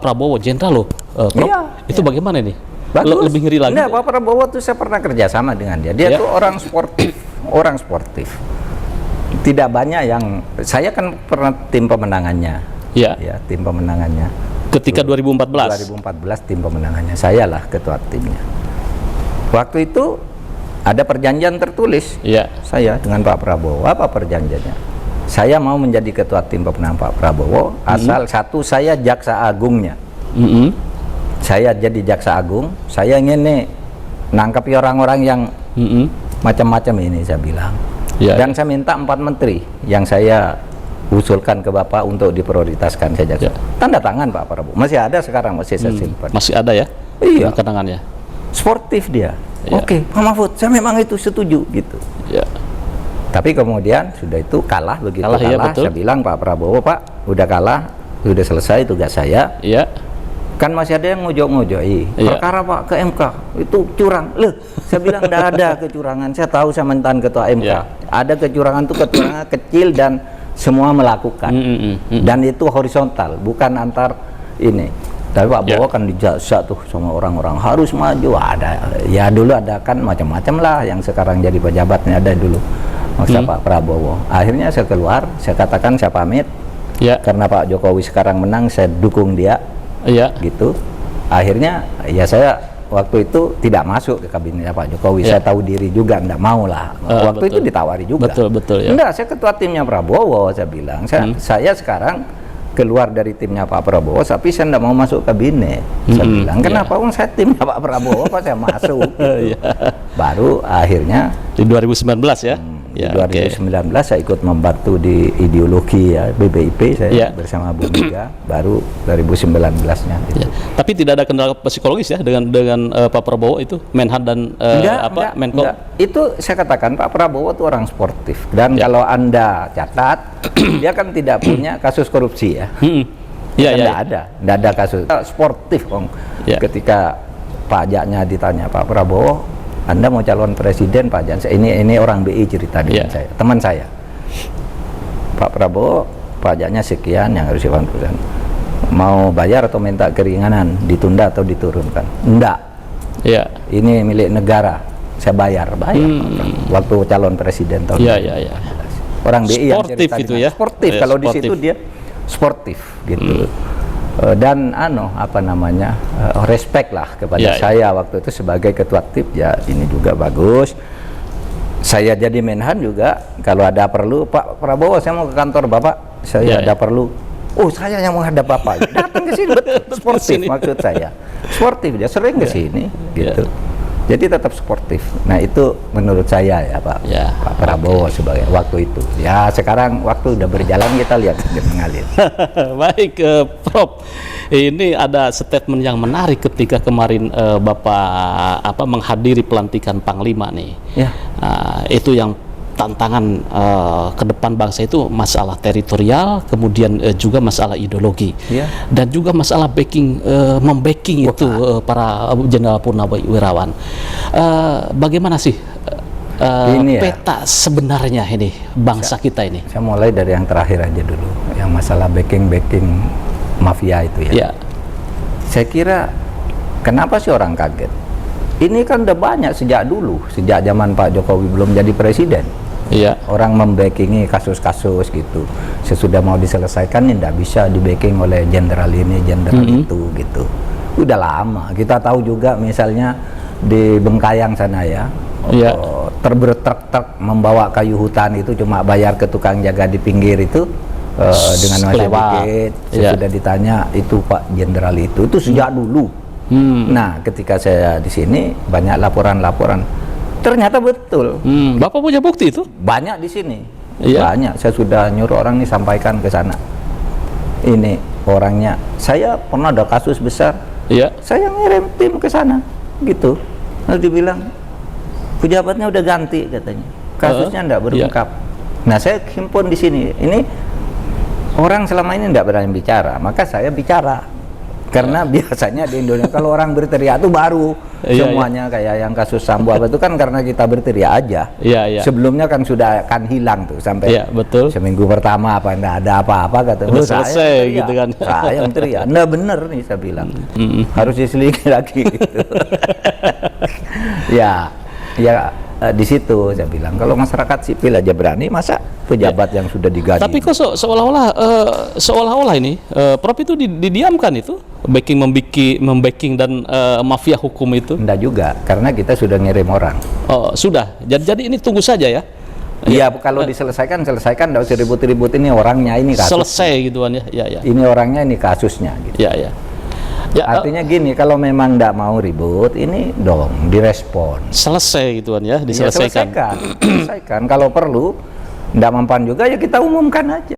Prabowo jenderal loh, Prof. Iya, Itu bagaimana nih? Bagus. Lebih ngeri lagi. Enggak, Pak Prabowo tuh saya pernah kerjasama dengan dia. Dia tuh orang sportif, orang sportif. Tidak banyak yang, saya kan pernah tim pemenangannya. Ya. Ya, tim pemenangannya. Ketika 2014. 2014 tim pemenangannya, saya lah ketua timnya. Waktu itu ada perjanjian tertulis. Ya. Saya dengan Pak Prabowo. Apa perjanjiannya? Saya mau menjadi ketua tim pemenang Pak Prabowo asal satu, saya jaksa agungnya. Saya jadi jaksa agung, saya ingin nih nangkapi orang-orang yang macam-macam ini, saya bilang. Ya, Dan saya minta 4 menteri yang saya usulkan ke Bapak untuk diprioritaskan saja. Ya. Tanda tangan Pak Prabowo. Masih ada sekarang, masih saya simpan. Masih ada ya? Iya. Kenangannya. Sportif dia. Ya. Oke, Pak Mahfud, saya memang itu setuju gitu. Ya. Tapi kemudian sudah itu kalah, begitu Kalah, kalah, ya, betul. saya bilang Pak Prabowo, Pak, udah kalah, sudah selesai tugas saya. Iya. Kan masih ada yang ngojok-ngojoi, Iya. perkara Pak ke MK itu curang. Loh, saya bilang tidak ada kecurangan. Saya tahu saya mantan ketua MK. Iya. Ada kecurangan itu kecurangan kecil dan semua melakukan. Dan itu horizontal, bukan antar ini. Tapi Pak Prabowo kan dijasa tuh sama orang-orang harus maju. Ada, ya dulu ada kan macam-macam lah yang sekarang jadi pejabatnya ada dulu. Maksudnya Pak Prabowo. Akhirnya saya keluar, saya katakan saya pamit. Ya. Karena Pak Jokowi sekarang menang, saya dukung dia. Iya. Gitu. Akhirnya ya saya waktu itu tidak masuk ke kabinetnya Pak Jokowi. Ya. Saya tahu diri juga, enggak mau lah. Waktu betul. itu ditawari juga. Betul ya. Enggak, saya ketua timnya Prabowo, saya bilang. Saya sekarang keluar dari timnya Pak Prabowo, tapi saya enggak mau masuk kabinet. Saya bilang, kenapa? Saya timnya Pak Prabowo, apa saya masuk? Gitu. Baru akhirnya Di 2019 ya? di 2019 saya ikut membantu di ideologi ya BPIP saya bersama Bu Mega, baru 2019-nya ya. Tapi tidak ada kendala psikologis ya dengan Pak Prabowo itu, Menhan dan Menko? Enggak. Itu saya katakan Pak Prabowo itu orang sportif, dan kalau Anda catat dia kan tidak punya kasus korupsi ya. Enggak ada kasus sportif Om. Ketika pajaknya ditanya Pak Prabowo, Anda mau calon presiden Pak Jan? Ini orang BI cerita dengan saya, teman saya. Pak Prabowo, pajaknya sekian yang harus dilakukan. Mau bayar atau minta keringanan, ditunda atau diturunkan? Enggak. Ya. Ini milik negara, saya bayar. Waktu calon presiden tahun 2014. Orang BI yang sportif cerita itu ya. Sportif, kalau di situ dia sportif gitu. Dan respect lah kepada saya waktu itu sebagai ketua tim. Ya ini juga bagus. Saya jadi Menhan juga, kalau ada perlu, Pak Prabowo saya mau ke kantor Bapak, saya ada perlu. Oh, saya yang menghadap Bapak. Datang ke sini, betul. Sportif maksud saya. Sportif, dia sering ke sini gitu. Jadi tetap sportif. Nah itu menurut saya ya Pak, Pak Prabowo sebagai waktu itu. Ya sekarang waktu udah berjalan, kita lihat dia mengalir. Baik, Prof. Ini ada statement yang menarik ketika kemarin Bapak menghadiri pelantikan Panglima nih. Itu yang tantangan ke depan bangsa itu masalah teritorial, kemudian juga masalah ideologi, dan juga masalah membacking itu para jenderal purnawirawan. Bagaimana sih peta sebenarnya ini bangsa kita ini? Saya mulai dari yang terakhir aja dulu, yang masalah backing mafia itu ya. Saya kira kenapa sih orang kaget? Ini kan udah banyak sejak dulu, sejak zaman Pak Jokowi belum jadi presiden. Orang membackingi kasus-kasus gitu. Sesudah mau diselesaikan ini tidak bisa di-backing oleh jenderal ini, jenderal itu gitu. Udah lama. Kita tahu juga misalnya di Bengkayang sana ya, terbertrek membawa kayu hutan itu cuma bayar ke tukang jaga di pinggir itu dengan masih dikit. Sesudah ditanya itu Pak jenderal itu sejak dulu. Nah, ketika saya di sini banyak laporan-laporan, ternyata betul. Bapak punya bukti itu? Banyak di sini. Banyak. Saya sudah nyuruh orang nih sampaikan ke sana. Ini orangnya. Saya pernah ada kasus besar. Saya ngirim tim ke sana, gitu. Lalu dibilang pejabatnya udah ganti katanya. Kasusnya enggak berungkap. Nah, saya himpun di sini. Ini orang selama ini enggak berani bicara, maka saya bicara. Karena biasanya di Indonesia kalau orang berteriak itu baru semuanya kayak yang kasus Sambo apa itu kan karena kita berteriak aja. Sebelumnya kan sudah akan hilang tuh sampai betul. seminggu pertama apa enggak ada apa-apa kata udah selesai gitu kan. Saya yang teriak. Enggak bener nih saya bilang. Harus diselidiki lagi gitu. Ya di situ saya bilang kalau masyarakat sipil aja berani, masa pejabat yang sudah digaji. Tapi kok seolah-olah ini Prof itu didiamkan itu membacking dan mafia hukum itu. Enggak juga, karena kita sudah ngirim orang. Oh, sudah. Jadi ini tunggu saja ya. Iya, kalau diselesaikan, enggak usah ribut-ribut, ini orangnya, ini kasus. Selesai gituan ya. Ini orangnya, ini kasusnya gitu. Ya, artinya gini, kalau memang enggak mau ribut, ini dong direspon. Selesai gituan ya, diselesaikan. Selesaikan. Kalau perlu enggak mempan juga ya kita umumkan aja.